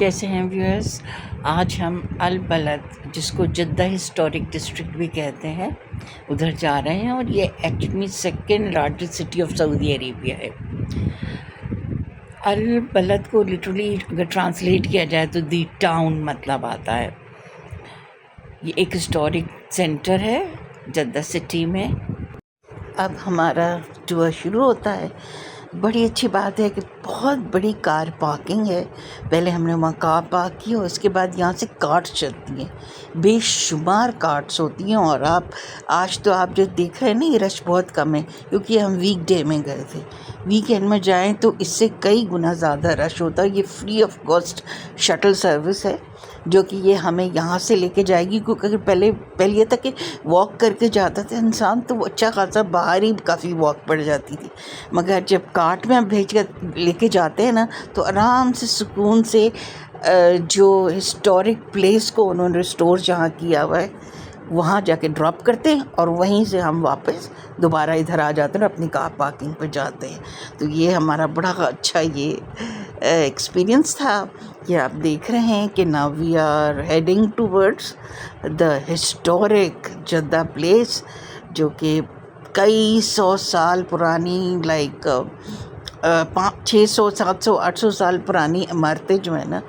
कैसे हैं व्यूअर्स। आज हम अल बलद, जिसको जद्दा हिस्टोरिक डिस्ट्रिक्ट भी कहते हैं, उधर जा रहे हैं। और ये actually second largest city of Saudi Arabia है। अल बलद को लिटरली अगर ट्रांसलेट किया जाए तो दी टाउन मतलब आता है। ये एक हिस्टोरिक सेंटर है जद्दा सिटी में। अब हमारा टूर शुरू होता है। बड़ी अच्छी बात है कि बहुत बड़ी कार पार्किंग है। पहले हमने वहाँ कार पार्क की और उसके बाद यहाँ से कार्ट्स चलती हैं, बेशुमार कार्ट्स होती हैं। और आज तो आप जो देख रहे हैं ना, ये रश बहुत कम है क्योंकि हम वीकडे में गए थे। वीकेंड में जाएं तो इससे कई गुना ज़्यादा रश होता है। ये free of cost shuttle service है जो कि ये हमें यहाँ से लेके जाएगी। क्योंकि अगर पहले ये था कि वॉक करके जाता था इंसान तो वो अच्छा खासा बाहर ही काफ़ी वॉक पड़ जाती थी, मगर जब कार्ट में हम भेज कर लेके जाते हैं ना तो आराम से सुकून से जो हिस्टोरिक प्लेस को उन्होंने रिस्टोर जहाँ किया हुआ है वहाँ जाके ड्रॉप करते हैं और वहीं से हम वापस दोबारा इधर आ जाते हैं और अपनी कार पार्किंग पे जाते हैं। तो ये हमारा बड़ा अच्छा ये एक्सपीरियंस था कि आप देख रहे हैं कि now we are heading towards the historic Jeddah place, जो कि कई सौ साल पुरानी, लाइक 600, 700, 800 साल पुरानी इमारतें जो है ना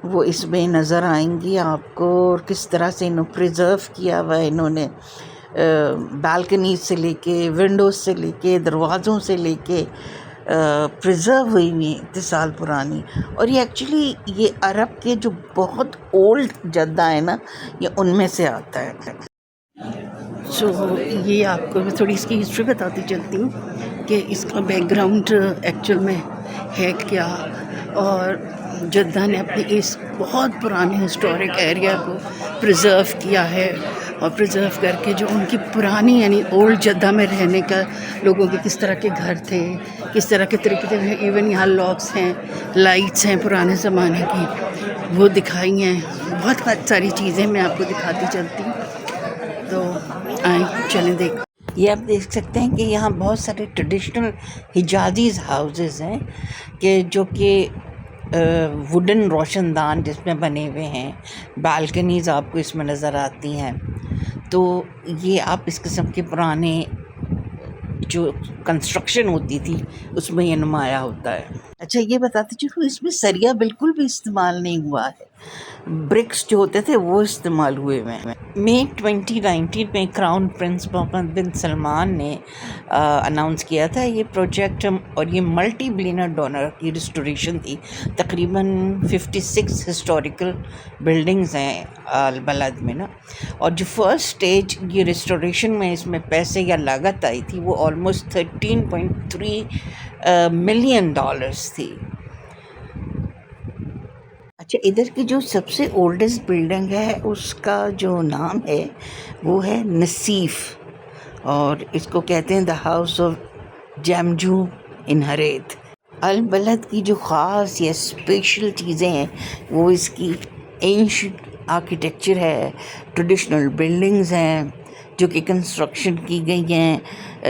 वो इसमें नज़र आएंगी आपको। और किस तरह से इन्होंने प्रिजर्व किया हुआ है इन्होंने, बालकनी से लेके, विंडोज से लेके, दरवाज़ों से लेके प्रिजर्व हुई हुई इतने साल पुरानी। और ये एक्चुअली ये अरब के जो बहुत ओल्ड जद्दा है ना, ये उनमें से आता है। ये आपको मैं थोड़ी इसकी हिस्ट्री बताती चलती हूँ कि इसका बैकग्राउंड एक्चुअल में है क्या। और जद्दा ने अपनी इस बहुत पुराने हिस्टोरिक एरिया को प्रिजर्व किया है। और प्रिजर्व करके जो उनकी पुरानी यानी ओल्ड जद्दा में रहने का लोगों के किस तरह के घर थे, किस तरह के तरीके थे, इवन यहाँ लॉक्स हैं, लाइट्स हैं पुराने ज़माने की, वो दिखाई हैं। बहुत सारी चीज़ें मैं आपको दिखाती चलती हूँ, तो आए चलें देख। ये आप देख सकते हैं कि यहाँ बहुत सारे ट्रेडिशनल हिजाजीज़ हाउसेस हैं कि जो कि वुडन रोशनदान जिसमें बने हुए हैं, बालकनीज़ आपको इसमें नज़र आती हैं। तो ये आप इस किस्म के पुराने जो कंस्ट्रक्शन होती थी उसमें ये नुमाया होता है। अच्छा, ये बताते चलो, इसमें सरिया बिल्कुल भी इस्तेमाल नहीं हुआ है, ब्रिक्स जो होते थे वो इस्तेमाल हुए हैं। मई 2019 में क्राउन प्रिंस मोहम्मद बिन सलमान ने अनाउंस किया था ये प्रोजेक्ट। और ये मल्टी बिलियनर डॉलर की रिस्टोरेशन थी। तकरीबन 56 हिस्टोरिकल बिल्डिंग्स हैं अल बलद में ना। और जो फर्स्ट स्टेज ये रिस्टोरेशन में इसमें पैसे या लागत आई थी वो ऑलमोस्ट 13.3 मिलियन डॉलर्स थी। अच्छा, इधर की जो सबसे ओल्डेस्ट बिल्डिंग है उसका जो नाम है वो है नसीफ, और इसको कहते हैं द हाउस ऑफ जमजू इन हरेत। अल बलद की जो ख़ास या स्पेशल चीज़ें हैं वो इसकी एंशिएंट आर्किटेक्चर है, ट्रेडिशनल बिल्डिंग्स हैं जो कि कंस्ट्रक्शन की गई हैं,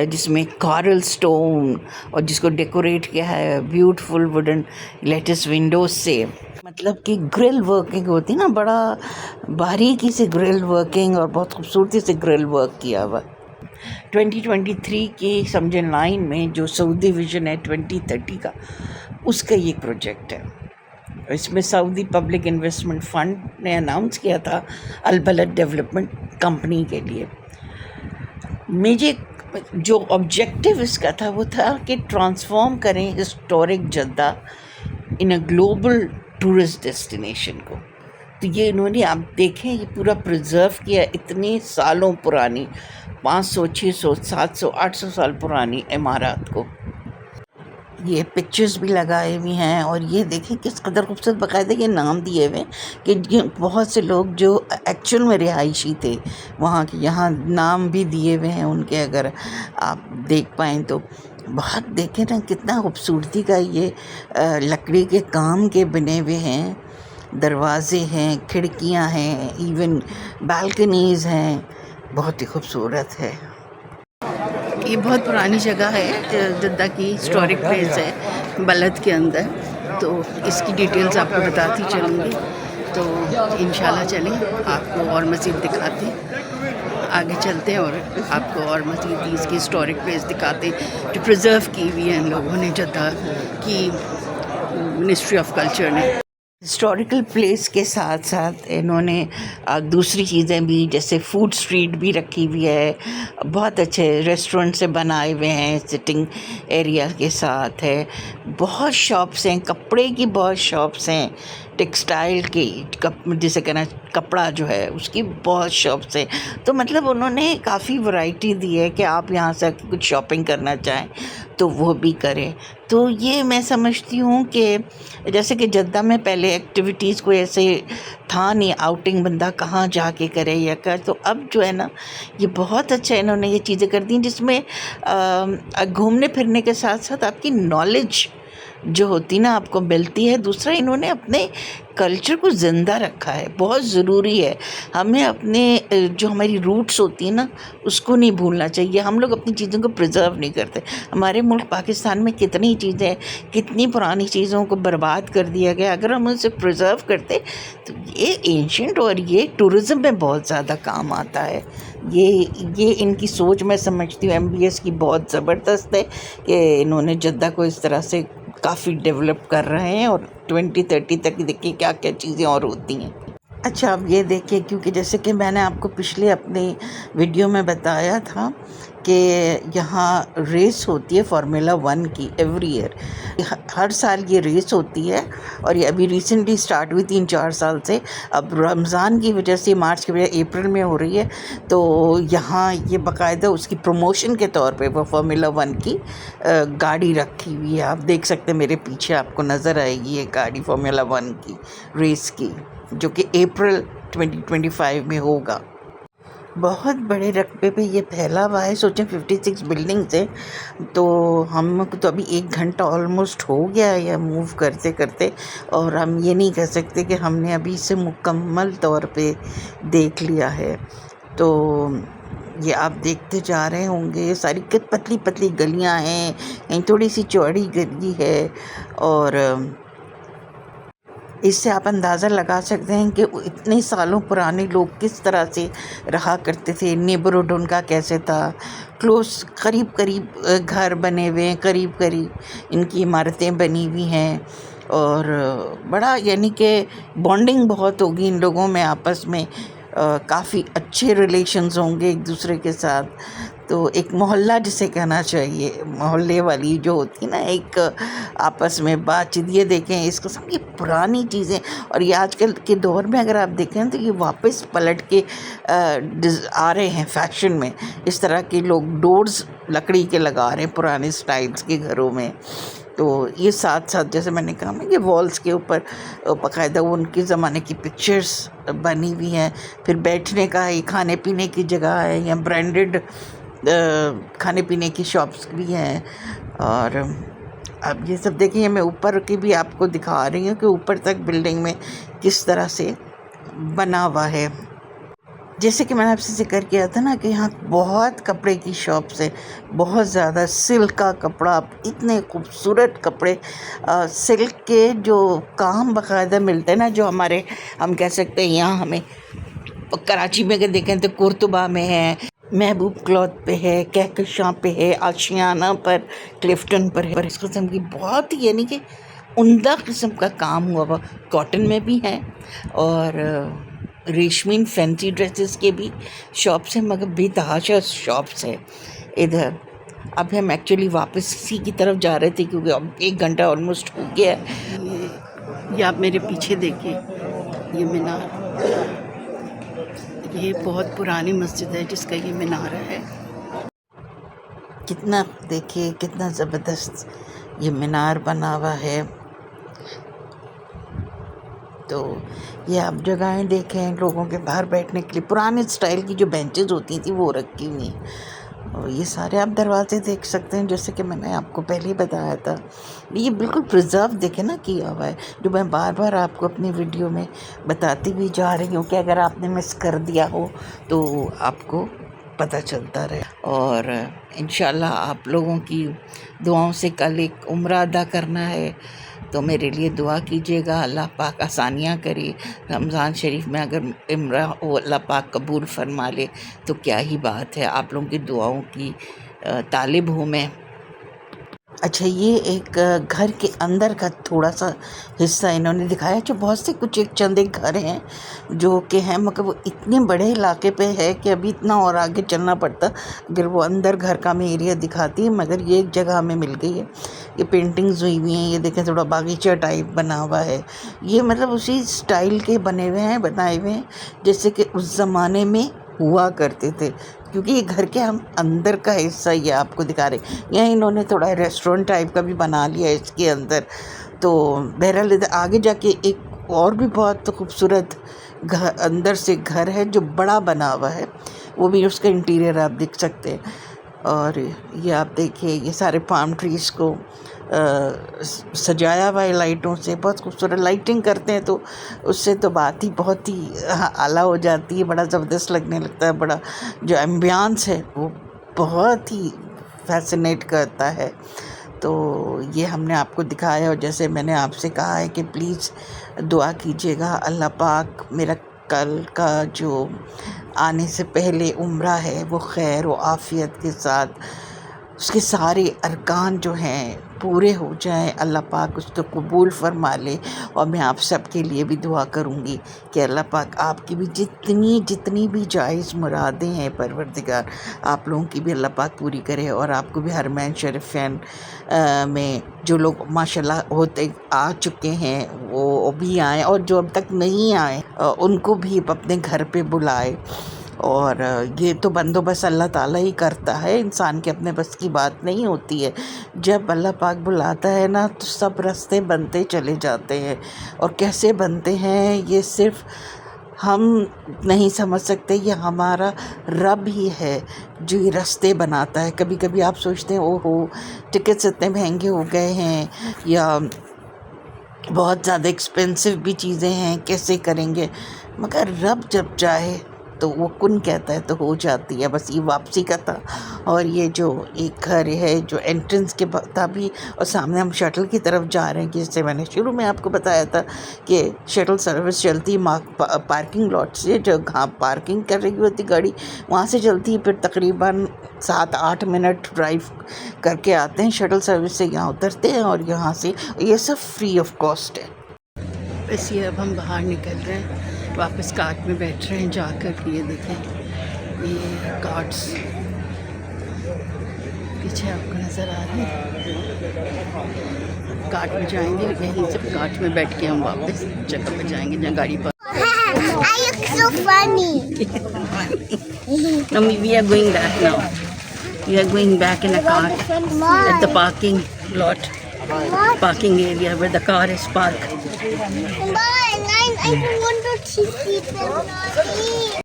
जिसमें कॉरल स्टोन और जिसको डेकोरेट किया है ब्यूटीफुल वुडन लेटिस विंडोज से। मतलब कि ग्रिल वर्किंग होती है ना, बड़ा बारीकी से ग्रिल वर्किंग और बहुत खूबसूरती से ग्रिल वर्क किया हुआ। 2023 की समझें लाइन में जो सऊदी विजन है 2030 का, उसका ये प्रोजेक्ट है। इसमें सऊदी पब्लिक इन्वेस्टमेंट फ़ंड ने अनाउंस किया था अल बलद डेवलपमेंट कंपनी के लिए। मुझे जो ऑब्जेक्टिव इसका था वो था कि ट्रांसफॉर्म करें historic Jeddah in a global tourist destination को। तो ये इन्होंने, आप देखें, ये पूरा प्रिजर्व किया इतने सालों पुरानी, 500, 600, 700, 800 साल पुरानी इमारत को। ये पिक्चर्स भी लगाए हुए हैं और ये देखें किस कदर खूबसूरत, बाकायदा ये नाम दिए हुए कि ये बहुत से लोग जो एक्चुअल में रिहायशी थे वहाँ के, यहाँ नाम भी दिए हुए हैं उनके, अगर आप देख पाएँ तो। बहुत देखें ना कितना खूबसूरती का ये लकड़ी के काम के बने हुए हैं, दरवाजे हैं, खिड़कियाँ हैं, इवन बालकनीज़ हैं, बहुत ही खूबसूरत है। ये बहुत पुरानी जगह है, जद्दा की हिस्टोरिक प्लेस है बलद के अंदर। तो इसकी डिटेल्स आपको बताती चलूँगी। तो इंशाल्लाह चलें, आपको और मज़ीद दिखाते हैं, आगे चलते हैं और आपको और मज़ीद इसकी हिस्टोरिक प्लेस दिखाते हैं जो प्रिजर्व की हुई है इन लोगों ने, जद्दा की मिनिस्ट्री ऑफ कल्चर ने। हिस्टोरिकल प्लेस के साथ साथ इन्होंने दूसरी चीज़ें भी, जैसे फूड स्ट्रीट भी रखी हुई है, बहुत अच्छे रेस्टोरेंट से बनाए हुए हैं, सिटिंग एरिया के साथ है, बहुत शॉप्स हैं, कपड़े की बहुत शॉप्स हैं, टेक्सटाइल की जिसे कहना कपड़ा जो है उसकी बहुत शॉप्स हैं। तो मतलब उन्होंने काफ़ी वैरायटी दी है कि आप यहाँ से कुछ शॉपिंग करना चाहें तो वो भी करें। तो ये मैं समझती हूँ कि जैसे कि जद्दा में पहले एक्टिविटीज़ कोई ऐसे था नहीं, आउटिंग बंदा कहाँ जाके करे या कर, तो अब जो है ना ये बहुत अच्छा इन्होंने ये चीज़ें कर दी जिसमें घूमने फिरने के साथ साथ आपकी नॉलेज जो होती ना आपको मिलती है। दूसरा, इन्होंने अपने कल्चर को ज़िंदा रखा है, बहुत ज़रूरी है। हमें अपने जो हमारी रूट्स होती है ना उसको नहीं भूलना चाहिए। हम लोग अपनी चीज़ों को प्रिजर्व नहीं करते। हमारे मुल्क पाकिस्तान में कितनी चीज़ें, कितनी पुरानी चीज़ों को बर्बाद कर दिया गया। अगर हम उसे प्रिजर्व करते तो ये एंशिएंट और ये टूरिज़्म में बहुत ज़्यादा काम आता है। ये इनकी सोच मैं समझती हूँ MBS की बहुत ज़बरदस्त है कि इन्होंने जद्दा को इस तरह से काफ़ी डेवलप कर रहे हैं और 2030 तक देखिए क्या क्या चीज़ें और होती हैं। अच्छा, अब ये देखिए, क्योंकि जैसे कि मैंने आपको पिछले अपनी वीडियो में बताया था कि यहाँ रेस होती है फार्मूला 1 की एवरी ईयर, हर साल ये रेस होती है और ये अभी रिसेंटली स्टार्ट हुई 3-4 साल से। अब रमज़ान की वजह से, मार्च की वजह अप्रैल में हो रही है, तो यहाँ ये बाकायदा उसकी प्रमोशन के तौर पे वो फार्मूला 1 की गाड़ी रखी हुई है। आप देख सकते हैं मेरे पीछे आपको नज़र आएगी ये गाड़ी फार्मूला 1 की रेस की, जो कि अप्रैल 2025 में होगा। बहुत बड़े रकबे पे ये फैला हुआ है, सोचें 56 बिल्डिंग्स हैं। तो हमको तो अभी 1 घंटा ऑलमोस्ट हो गया है या मूव करते करते, और हम ये नहीं कह सकते कि हमने अभी इसे मुकम्मल तौर पे देख लिया है। तो ये आप देखते जा रहे होंगे, ये सारी पतली पतली गलियां हैं, कहीं थोड़ी सी चौड़ी गली है, और इससे आप अंदाज़ा लगा सकते हैं कि इतने सालों पुराने लोग किस तरह से रहा करते थे, नेबरहुड उनका कैसे था, क्लोज करीब करीब घर बने हुए हैं, करीब करीब इनकी इमारतें बनी हुई हैं, और बड़ा यानी कि बॉन्डिंग बहुत होगी इन लोगों में आपस में, काफ़ी अच्छे रिलेशंस होंगे एक दूसरे के साथ। तो एक मोहल्ला जिसे कहना चाहिए, मोहल्ले वाली जो होती ना एक आपस में बातचीत, ये देखें इस किस्म की पुरानी चीज़ें। और ये आजकल के दौर में अगर आप देखें तो ये वापस पलट के आ रहे हैं फैशन में। इस तरह के लोग डोर्स लकड़ी के लगा रहे हैं पुराने स्टाइल्स के घरों में। तो ये साथ साथ जैसे मैंने कहा ना कि वॉल्स के ऊपर बाकायदा वो उनके ज़माने की पिक्चर्स बनी हुई हैं। फिर बैठने का है, खाने पीने की जगह है, या ब्रांडेड खाने पीने की शॉप्स भी हैं। और अब ये सब देखिए, मैं ऊपर की भी आपको दिखा रही हूँ कि ऊपर तक बिल्डिंग में किस तरह से बना हुआ है। जैसे कि मैंने आपसे जिक्र किया था ना कि यहाँ बहुत कपड़े की शॉप्स है, बहुत ज़्यादा सिल्क का कपड़ा, इतने खूबसूरत कपड़े, सिल्क के जो काम बाकायदा मिलते हैं ना, जो हमारे हम कह सकते हैं यहाँ हमें कराची में अगर देखें तो कुर्तुबा में है, महबूब क्लॉथ पे है, कहकशां पे है, आशियाना पर, क्लिफ्टन पर है। इस किस्म की बहुत ही यानी कि उम्दा किस्म का काम हुआ हुआ कॉटन में भी है, और रेशमी फैंसी ड्रेसेस के भी शॉप्स हैं, मगर बेतहाशा शॉप्स है इधर। अब हम एक्चुअली वापस इसी की तरफ जा रहे थे क्योंकि अब 1 घंटा ऑलमोस्ट हो गया है। ये आप मेरे पीछे देखिए, ये मीनार, ये बहुत पुरानी मस्जिद है जिसका ये मीनार है। कितना देखिए, कितना ज़बरदस्त ये मीनार बना हुआ है। तो ये आप जगहें देखें लोगों के बाहर बैठने के लिए, पुराने स्टाइल की जो बेंचेस होती थी वो रखी हुई हैं। और ये सारे आप दरवाजे देख सकते हैं, जैसे कि मैंने आपको पहले ही बताया था, ये बिल्कुल प्रिजर्व देखे ना किया हुआ है, जो मैं बार बार आपको अपनी वीडियो में बताती भी जा रही हूँ कि अगर आपने मिस कर दिया हो तो आपको पता चलता रहे। और इंशाल्लाह आप लोगों की दुआओं से कल एक उम्रा अदा करना है, तो मेरे लिए दुआ कीजिएगा, अल्लाह पाक आसानियाँ करे। रमज़ान शरीफ में अगर इमरा वो अल्लाह पाक कबूल फरमा ले तो क्या ही बात है। आप लोगों की दुआओं की तालिब हूँ मैं। अच्छा, ये एक घर के अंदर का थोड़ा सा हिस्सा इन्होंने दिखाया, जो बहुत से कुछ एक चंद एक घर हैं जो कि हैं, मगर वो इतने बड़े इलाके पे है कि अभी इतना और आगे चलना पड़ता अगर वो अंदर घर का मैं एरिया दिखाती। मगर ये एक जगह हमें मिल गई है। ये पेंटिंग्स हुई हुई हैं, ये देखें थोड़ा बागीचा टाइप बना हुआ है। ये मतलब उसी स्टाइल के बने हुए हैं, बनाए हुए हैं जैसे कि उस ज़माने में हुआ करते थे, क्योंकि ये घर के हम अंदर का हिस्सा ये आपको दिखा रहे। यहाँ इन्होंने थोड़ा रेस्टोरेंट टाइप का भी बना लिया है इसके अंदर। तो बहरहाल आगे जाके एक और भी बहुत खूबसूरत घर अंदर से घर है जो बड़ा बना हुआ है, वो भी उसका इंटीरियर आप देख सकते हैं। और ये आप देखिए, ये सारे पाम ट्रीज़ को सजाया हुआ है लाइटों से, बहुत खूबसूरत लाइटिंग करते हैं तो उससे तो बात ही बहुत ही आला हो जाती है, बड़ा ज़बरदस्त लगने लगता है। बड़ा जो एम्बियंस है वो बहुत ही फैसिनेट करता है। तो ये हमने आपको दिखाया, और जैसे मैंने आपसे कहा है कि प्लीज़ दुआ कीजिएगा, अल्लाह पाक मेरा कल का जो आने से पहले उम्रा है वो खैर व आफ़ियत के साथ उसके सारे अरकान जो हैं पूरे हो जाएं, अल्लाह पाक उसको कबूल फरमा ले। और मैं आप सब के लिए भी दुआ करूँगी कि अल्लाह पाक आपकी भी जितनी भी जायज़ मुरादें हैं परवरदिगार, आप लोगों की भी अल्लाह पाक पूरी करे। और आपको भी हरमैन शरीफैन में जो लोग माशाल्लाह होते आ चुके हैं वो भी आएँ, और जो अब तक नहीं आए उनको भी अपने घर पे बुलाए। और ये तो बंदोबस्त अल्लाह ताला ही करता है, इंसान के अपने बस की बात नहीं होती है। जब अल्लाह पाक बुलाता है ना तो सब रास्ते बनते चले जाते हैं, और कैसे बनते हैं ये सिर्फ़ हम नहीं समझ सकते, ये हमारा रब ही है जो ये रास्ते बनाता है। कभी कभी आप सोचते हैं ओहो टिकट्स इतने महंगे हो गए हैं, या बहुत ज़्यादा एक्सपेंसिव भी चीज़ें हैं, कैसे करेंगे। मगर रब जब चाहे तो वो कुन कहता है तो हो जाती है। बस ये वापसी का था, और ये जो एक घर है जो एंट्रेंस के था भी, और सामने हम शटल की तरफ जा रहे हैं, जिससे मैंने शुरू में आपको बताया था कि शटल सर्विस चलती पार्किंग लॉट से, जो जहाँ पार्किंग कर रही होती गाड़ी वहाँ से चलती है। फिर तकरीबन 7-8 मिनट ड्राइव करके आते हैं, शटल सर्विस से यहाँ उतरते हैं, और यहाँ से ये सब फ्री ऑफ कॉस्ट है। बस ये अब हम बाहर निकल रहे हैं, वापस कार्ट में बैठ रहे हैं जाकर। ये देखें ये कार्ट्स पीछे आपको नज़र आ रहे हैं। कार्ट में जाएंगे, यहीं से कार्ट में बैठ के हम वापस जगह पे जाएंगे जहाँ गाड़ी पर। I look so funny. No, we are going back now. We are going back in a car at the parking lot, parking area where the car is parked. Mom, I want to see people not eat.